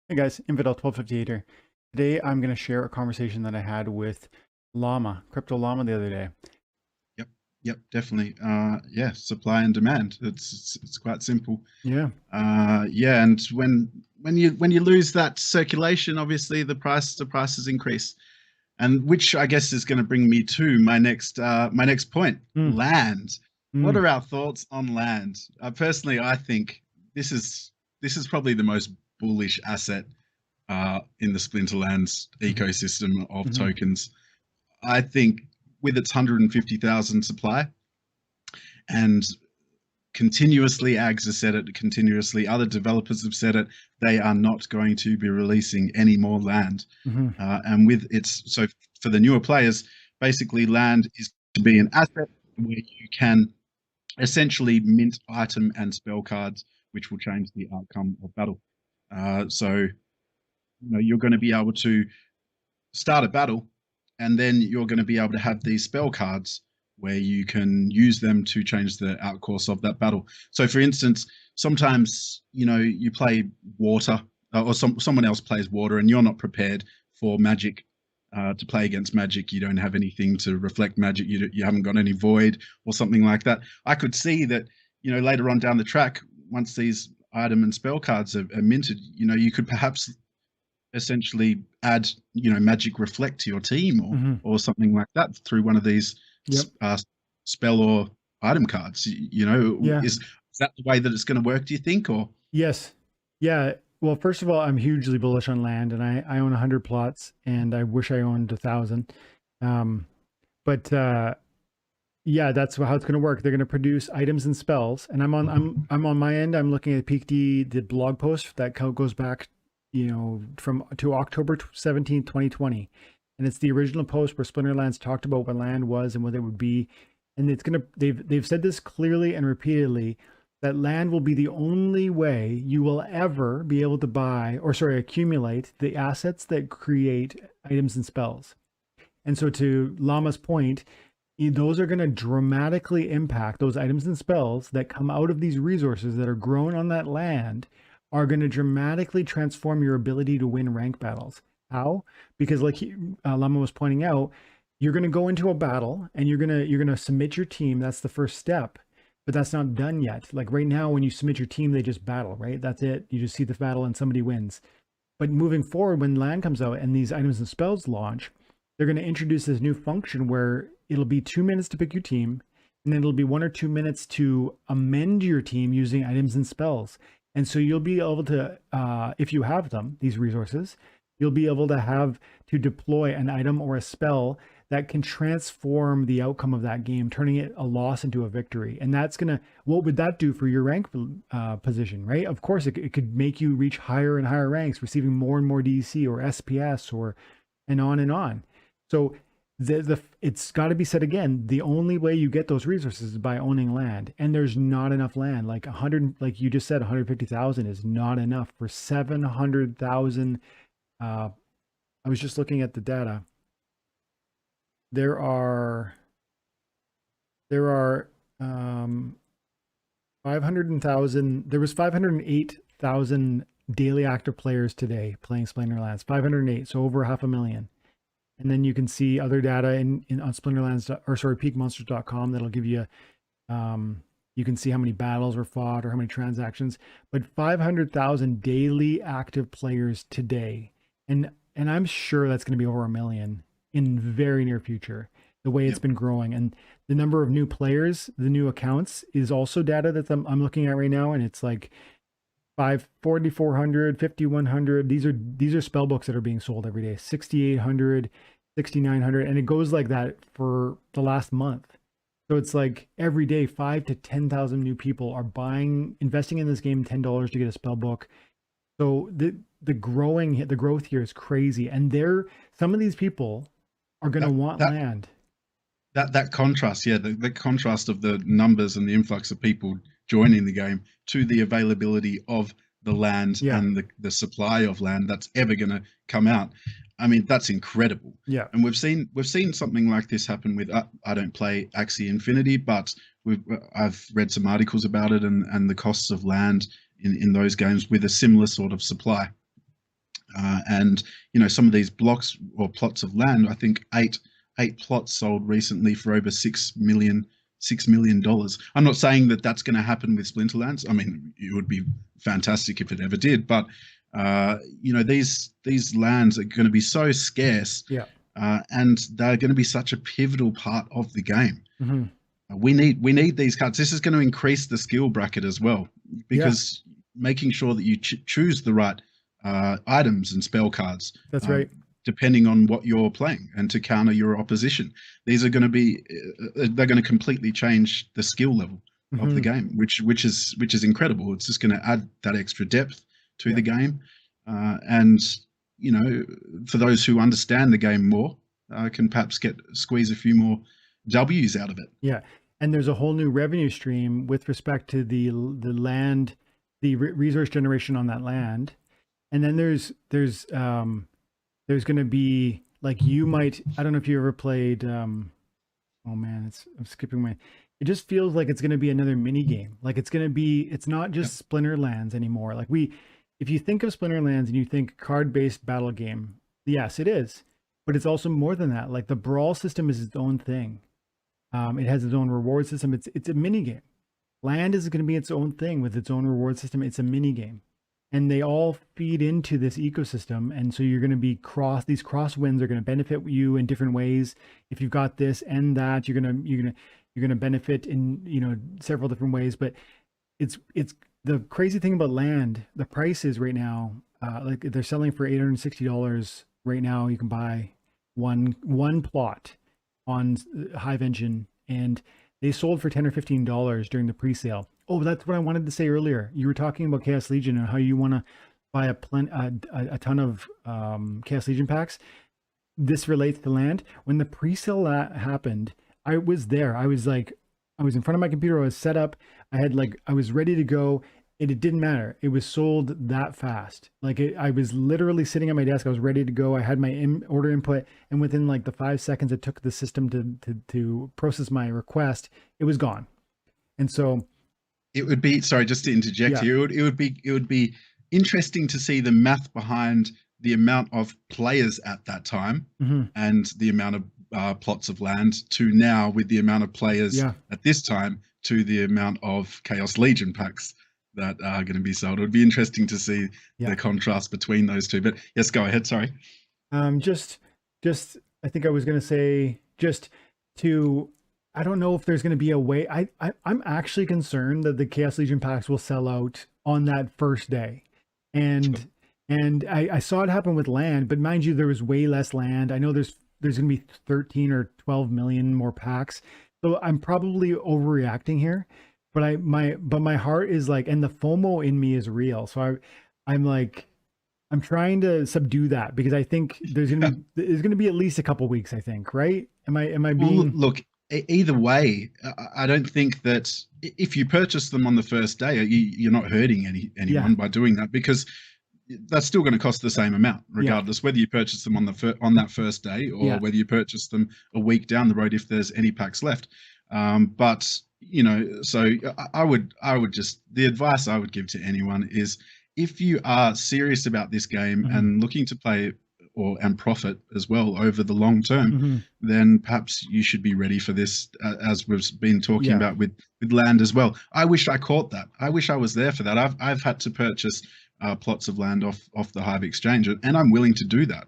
Hey guys, Infidel 1258 here. Today I'm going to share a conversation that I had with Llama, Crypto Llama the other day. Yep, yep, definitely. Yeah, supply and demand. It's quite simple. Yeah. Yeah, and when you lose that circulation, obviously the prices increase, and which I guess is going to bring me to my next point: Mm, land. What mm, are our thoughts on land? Personally, I think this is this is probably the most bullish asset in the Splinterlands mm, ecosystem of mm, tokens. I think with its 150,000 supply and continuously ags have said it, continuously other developers have said it, they are not going to be releasing any more land. mm, And with its, so for the newer players, basically land is to be an asset where you can essentially mint item and spell cards, which will change the outcome of battle. So you're going to be able to start a battle, and then you're going to be able to have these spell cards where you can use them to change the outcourse of that battle. So, for instance, sometimes you play water, or someone else plays water, and you're not prepared for magic. To play against magic, you don't have anything to reflect magic. You haven't got any void or something like that. I could see that later on down the track, once these item and spell cards are minted, you could perhaps essentially add magic reflect to your team, or mm. or something like that through one of these Yep. spell or item cards. Yeah. Is that the way that it's going to work, do you think? Or Yes. Yeah. Well, first of all, I'm hugely bullish on land, and I own 100 plots, and I wish I owned 1,000. Um, but yeah, that's how it's going to work. They're going to produce items and spells, and I'm on my end. I'm looking at Peak D, the blog post that goes back, from to October 17th, 2020, and it's the original post where Splinterlands talked about what land was and what it would be, and they've said this clearly and repeatedly that land will be the only way you will ever be able to buy or sorry accumulate the assets that create items and spells. And so to Llama's point, those are going to dramatically impact those items and spells that come out of these resources that are grown on that land are going to dramatically transform your ability to win rank battles. How? Because like Lama was pointing out, you're going to go into a battle and you're going to submit your team. That's the first step, but that's not done yet. Like right now, when you submit your team, they just battle, right? That's it. You just see the battle and somebody wins. But moving forward, when land comes out and these items and spells launch, they're going to introduce this new function where it'll be 2 minutes to pick your team, and then it'll be 1 or 2 minutes to amend your team using items and spells. And so you'll be able to, if you have them, these resources, you'll be able to have to deploy an item or a spell that can transform the outcome of that game, turning it a loss into a victory. And that's gonna, what would that do for your rank position, right? Of course, it could make you reach higher and higher ranks, receiving more and more DC or SPS or and on and on. So the it's got to be said again. The only way you get those resources is by owning land, and there's not enough land. Like 100, like you just said, 150,000 is not enough for 700,000. I was just looking at the data. There are there are 500,000. There was 508,000 daily active players today playing Splinterlands. 508, so over 500,000. And then you can see other data in on Splinterlands or sorry peakmonsters.com that'll give you you can see how many battles were fought or how many transactions. But 500,000 daily active players today, and I'm sure that's going to be over 1 million in very near future. The way it's yep, been growing and the number of new players, the new accounts is also data that I'm looking at right now, and it's like 4,400, 5,100. These are spell books that are being sold every day. 6,800, 6,900, and it goes like that for the last month. So it's like every day 5 to 10,000 new people are investing in this game $10 to get a spell book. So the growth here is crazy, and some of these people are going to that want that land. that contrast, yeah, the contrast of the numbers and the influx of people joining the game to the availability of the land Yeah, and the supply of land that's ever going to come out. I mean, that's incredible. yeah. And we've seen something like this happen with I don't play Axie Infinity, but I've read some articles about it, and the costs of land in those games with a similar sort of supply. And some of these blocks or plots of land, I think eight plots sold recently for over $6 million. I'm not saying that that's going to happen with Splinterlands. I mean, it would be fantastic if it ever did, but these lands are going to be so scarce, Yeah. and they're going to be such a pivotal part of the game. Mm-hmm. We need these cards. This is going to increase the skill bracket as well, because making sure that you choose the right items and spell cards. That's right. Depending on what you're playing and to counter your opposition. These are going to be, they're going to completely change the skill level of the game, which is incredible. It's just going to add that extra depth to the game. And, for those who understand the game more, can perhaps squeeze a few more W's out of it. Yeah. And there's a whole new revenue stream with respect to the land, the resource generation on that land. And then there's going to be, like, you might, I don't know if you ever played, oh man, I'm skipping my, it just feels like it's going to be another mini game. Like it's not just Splinterlands anymore. Like if you think of Splinterlands and you think card-based battle game, yes, it is, but it's also more than that. Like the brawl system is its own thing. It has its own reward system. It's a mini game. Land is going to be its own thing with its own reward system. It's a mini game. And they all feed into this ecosystem, and so you're going to be these crosswinds are going to benefit you in different ways. If you've got this and that, you're going to benefit in several different ways. But it's the crazy thing about land. The prices right now, like they're selling for $860 right now. You can buy one plot on Hive Engine, and they sold for $10 or $15 during the pre-sale. Oh, that's what I wanted to say earlier. You were talking about Chaos Legion and how you want to buy a ton of Chaos Legion packs. This relates to land. When the pre-sale happened, I was there. I was in front of my computer. I was set up. I was ready to go, and it didn't matter. It was sold that fast. I was literally sitting at my desk. I was ready to go. I had my order input, and within like the 5 seconds it took the system to process my request, it was gone. And so it would be, sorry, just to interject here, it would be interesting to see the math behind the amount of players at that time and the amount of plots of land to now, with the amount of players at this time to the amount of Chaos Legion packs that are going to be sold. It would be interesting to see the contrast between those two. But yes, go ahead. Sorry. Just I think I was going to say, just to, I don't know if there's going to be a way. I'm actually concerned that the Chaos Legion packs will sell out on that first day. And I saw it happen with land, but mind you, there was way less land. I know there's going to be 13 or 12 million more packs. So I'm probably overreacting here, but my heart is like, and the FOMO in me is real. So I'm trying to subdue that, because I think there's going to be at least a couple weeks, I think, right? Am I being... Well, look, either way, I don't think that if you purchase them on the first day, you're not hurting anyone by doing that, because that's still going to cost the same amount, regardless whether you purchase them on that first day or whether you purchase them a week down the road if there's any packs left. But so I would just, the advice I would give to anyone is, if you are serious about this game and looking to play and profit as well over the long term, then perhaps you should be ready for this, as we've been talking about with land as well. I wish I caught that. I wish I was there for that. I've had to purchase plots of land off the Hive Exchange, and I'm willing to do that.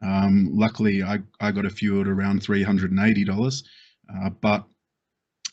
Luckily, I got a few at around $380, but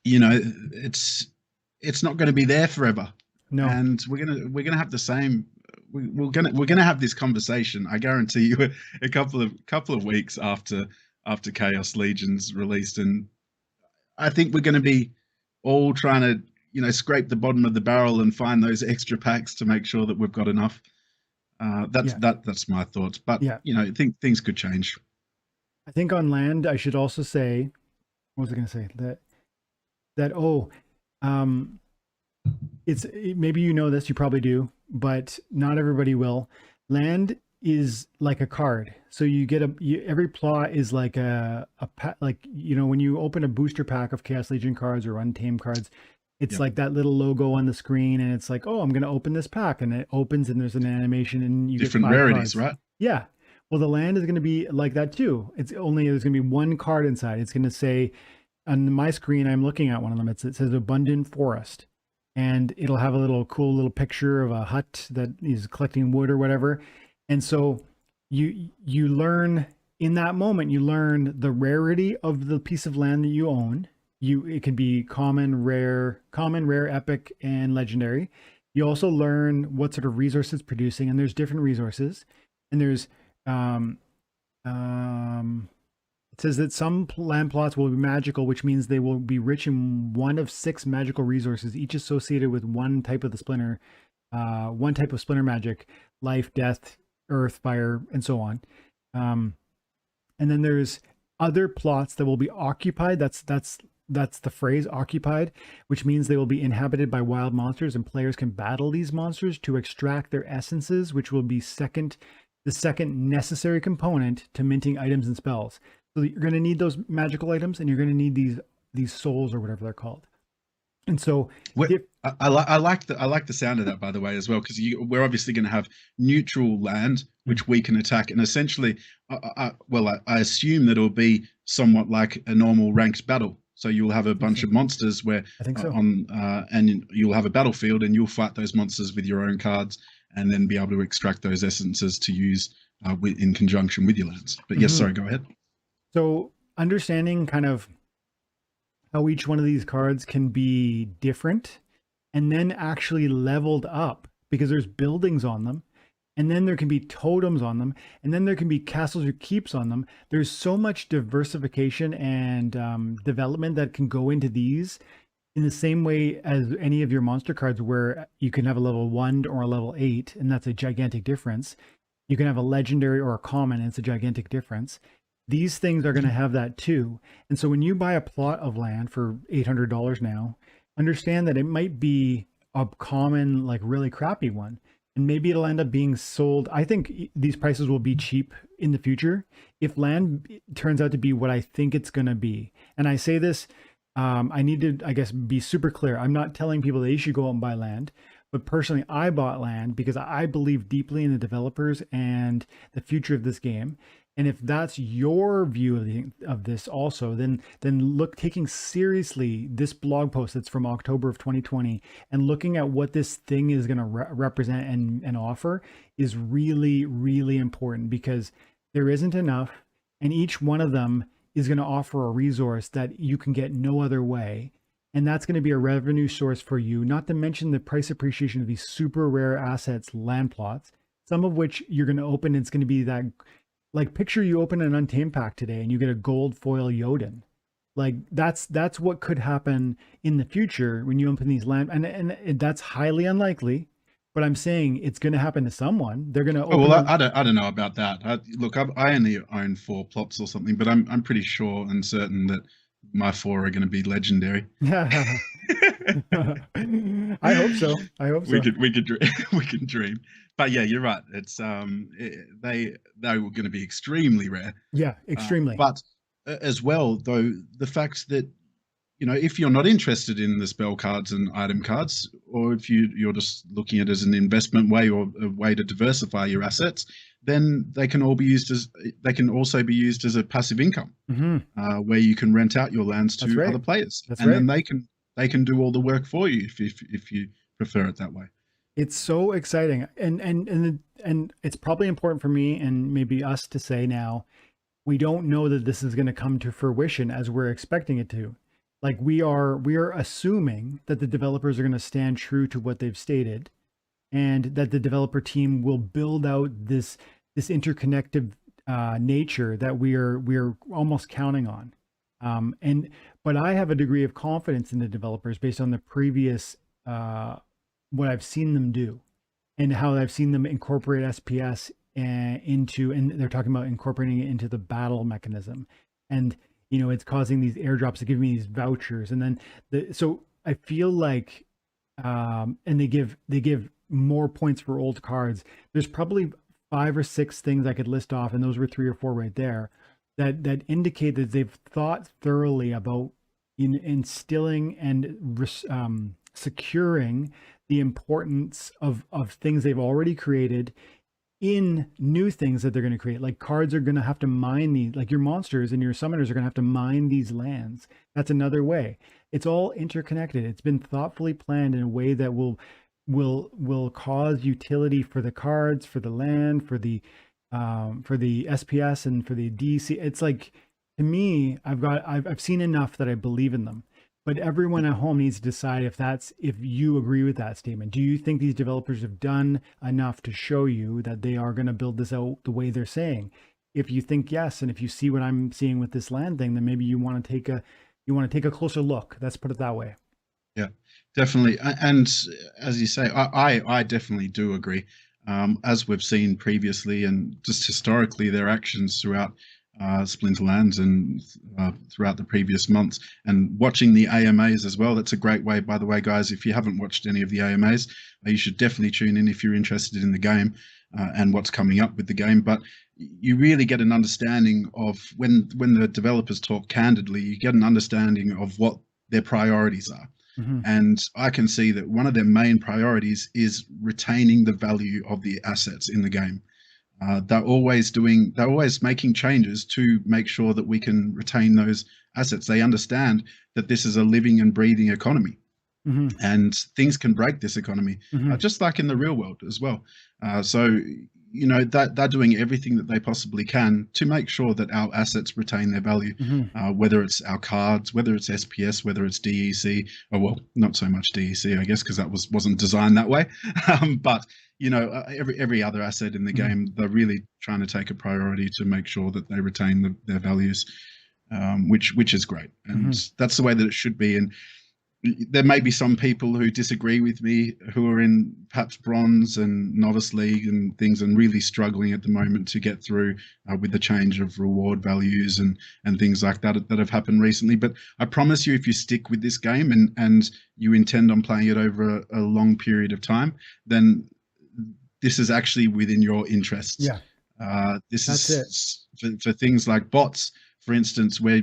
it's not going to be there forever. No. And we're gonna have the same. We're gonna have this conversation. I guarantee you, a couple of weeks after Chaos Legion's released, and I think we're going to be all trying to scrape the bottom of the barrel and find those extra packs to make sure that we've got enough. That's my thoughts. But I think things could change. I think on land, I should also say, what was I going to say? It's, maybe you know this, you probably do, but not everybody will. Land is like a card. So you get every plot is like a pack, like, when you open a booster pack of Chaos Legion cards or Untamed cards, It's Yep. like that little logo on the screen, and it's like, oh, I'm going to open this pack, and it opens, and there's an animation, and you get Different 5 rarities, cards. right? Yeah. Well, the land is going to be like that too. It's only there's going to be one card inside. It's going to say on my screen, I'm looking at one of them. It says Abundant Forest, and it'll have a little cool little picture of a hut that is collecting wood or whatever. And so you learn in that moment, you learn the rarity of the piece of land that you own. It can be common, rare, epic, and legendary. You also learn what sort of resources producing, and there's different resources, and there's um, um, it says that some land plots will be magical, which means they will be rich in one of 6 magical resources, each associated with one type of the splinter, one type of splinter magic: life, death, earth, fire, and so on. Um, and then there's other plots that will be occupied. That's the phrase, occupied, which means they will be inhabited by wild monsters, and players can battle these monsters to extract their essences, which will be the second necessary component to minting items and spells. So you're going to need those magical items, and you're going to need these souls or whatever they're called. And so I like the sound of that, by the way, as well, because we're obviously going to have neutral land which we can attack, and essentially, I assume that it'll be somewhat like a normal ranked battle. So you'll have a bunch of monsters where I think so. and you'll have a battlefield, and you'll fight those monsters with your own cards, and then be able to extract those essences to use in conjunction with your lands. But yes, sorry, go ahead. So understanding kind of how each one of these cards can be different and then actually leveled up, because there's buildings on them, and then there can be totems on them, and then there can be castles or keeps on them. There's so much diversification and development that can go into these, in the same way as any of your monster cards, where you can have a level 1 or a level 8, and that's a gigantic difference. You can have a legendary or a common, and it's a gigantic difference. These things are going to have that too. And so when you buy a plot of land for $800 now, understand that it might be a common, like really crappy one. And maybe it'll end up being sold. I think these prices will be cheap in the future if land turns out to be what I think it's going to be. And I say this, I need to, I guess, be super clear. I'm not telling people they should go out and buy land. But personally, I bought land because I believe deeply in the developers and the future of this game. And if that's your view of this also, then look, taking seriously this blog post that's from October of 2020 and looking at what this thing is going to represent and offer is really, really important, because there isn't enough, and each one of them is going to offer a resource that you can get no other way. And that's going to be a revenue source for you, not to mention the price appreciation of these super rare assets, land plots, some of which you're going to open. It's going to be that, like, picture you open an Untamed pack today and you get a gold foil Jotun. Like that's what could happen in the future when you open these land, and that's highly unlikely. But I'm saying it's going to happen to someone. They're going to open. Oh well, I don't know about that. Look, I only own 4 plots or something, but I'm pretty sure and certain that my 4 are going to be legendary. Yeah. I hope so. We can dream. But yeah, you're right. It's they were going to be extremely rare. Yeah, extremely. But as well, though, the fact that, if you're not interested in the spell cards and item cards, or if you're just looking at it as an investment way or a way to diversify your assets, then they can also be used as a passive income, where you can rent out your lands to other players, then they can do all the work for you if you prefer it that way. It's so exciting, and it's probably important for me and maybe us to say now, we don't know that this is going to come to fruition as we're expecting it to. Like we are assuming that the developers are going to stand true to what they've stated, and that the developer team will build out this interconnected nature that we're almost counting on. But I have a degree of confidence in the developers based on the previous what I've seen them do, and how I've seen them incorporate SPS and they're talking about incorporating it into the battle mechanism, and it's causing these airdrops to give me these vouchers, and then so I feel like and they give more points for old cards. There's probably 5 or 6 things I could list off, and those were 3 or 4 right there that indicate that they've thought thoroughly about in instilling and securing the importance of things they've already created in new things that they're going to create. Like cards are going to have to mine these, like your monsters and your summoners are going to have to mine these lands. That's another way. It's all interconnected. It's been thoughtfully planned in a way that will cause utility for the cards, for the land, for the SPS and for the DC. It's like, to me, I've seen enough that I believe in them. But everyone at home needs to decide if you agree with that statement. Do you think these developers have done enough to show you that they are going to build this out the way they're saying? If you think yes, and if you see what I'm seeing with this land thing, then maybe you want to take a closer look. Let's put it that way. Yeah, definitely. And as you say, I definitely do agree. As we've seen previously, and just historically, their actions throughout Splinterlands and throughout the previous months, and watching the AMAs as well. That's a great way, by the way, guys. If you haven't watched any of the AMAs, you should definitely tune in if you're interested in the game and what's coming up with the game. But you really get an understanding of when the developers talk candidly, you get an understanding of what their priorities are. Mm-hmm. And I can see that one of their main priorities is retaining the value of the assets in the game. They're always making changes to make sure that we can retain those assets. They understand that this is a living and breathing economy. Mm-hmm. And things can break this economy, Mm-hmm. just like in the real world as well. So, that they're doing everything that they possibly can to make sure that our assets retain their value, Mm-hmm. whether it's our cards, whether it's SPS, whether it's DEC, or well, not so much DEC, I guess, because that wasn't designed that way. But every other asset in the Mm-hmm. game, they're really trying to take a priority to make sure that they retain their values, which is great, and Mm-hmm. that's the way that it should be. And there may be some people who disagree with me, who are in perhaps bronze and novice league and things, and really struggling at the moment to get through with the change of reward values and things like that have happened recently. But I promise you, if you stick with this game and you intend on playing it over a long period of time, then this is actually within your interests. Yeah, This that's it. is for things like bots, for instance, where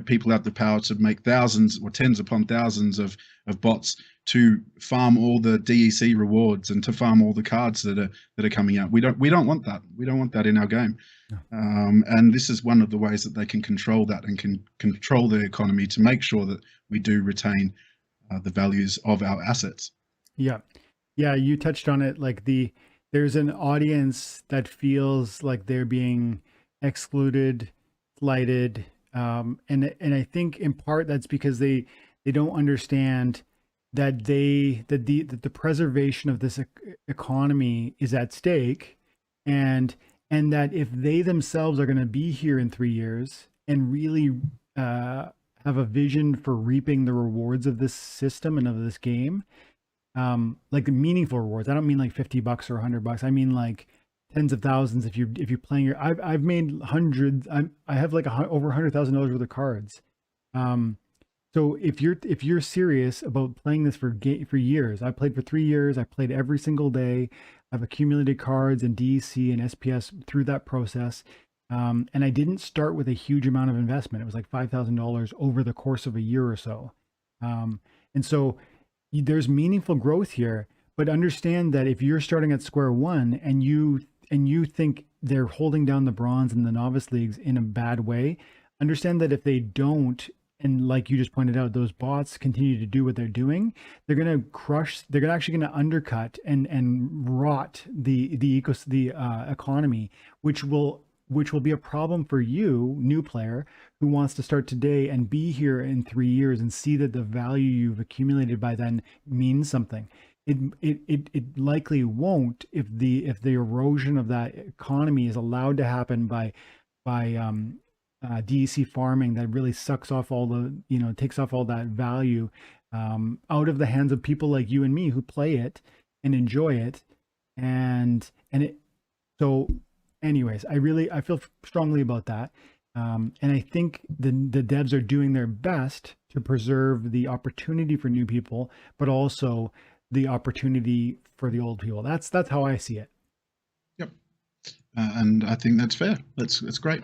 people have the power to make thousands or tens upon thousands of bots to farm all the DEC rewards and to farm all the cards that are coming out. We don't want that. We don't want that in our game. Yeah. And this is one of the ways that they can control that and can control the economy to make sure that we do retain the values of our assets. Yeah. Yeah, you touched on it. Like there's an audience that feels like they're being excluded, slighted, and I think in part that's because they don't understand that the preservation of this economy is at stake, and that if they themselves are going to be here in 3 years and really have a vision for reaping the rewards of this system and of this game, like meaningful rewards. I don't mean like $50 or $100. I mean like tens of thousands. If you're playing I've made hundreds. I have like over $100,000 worth of cards. So if you're serious about playing this for years, I played for 3 years. I played every single day. I've accumulated cards and DEC and SPS through that process. And I didn't start with a huge amount of investment. It was like $5,000 over the course of a year or so. And so there's meaningful growth here, but understand that if you're starting at square one and you think they're holding down the bronze and the novice leagues in a bad way, understand that if they don't, and like you just pointed out, those bots continue to do what they're doing, they're going to crush, they're actually going to undercut and rot the economy, which will be a problem for you, new player, who wants to start today and be here in 3 years and see that the value you've accumulated by then means something. It likely won't if the erosion of that economy is allowed to happen by DEC farming that really sucks off all the, takes off all that value out of the hands of people like you and me who play it and enjoy it. And it, so anyways, I feel strongly about that. And I think the devs are doing their best to preserve the opportunity for new people, but also the opportunity for the old people. That's how I see it. Yep. And I think that's fair. That's great.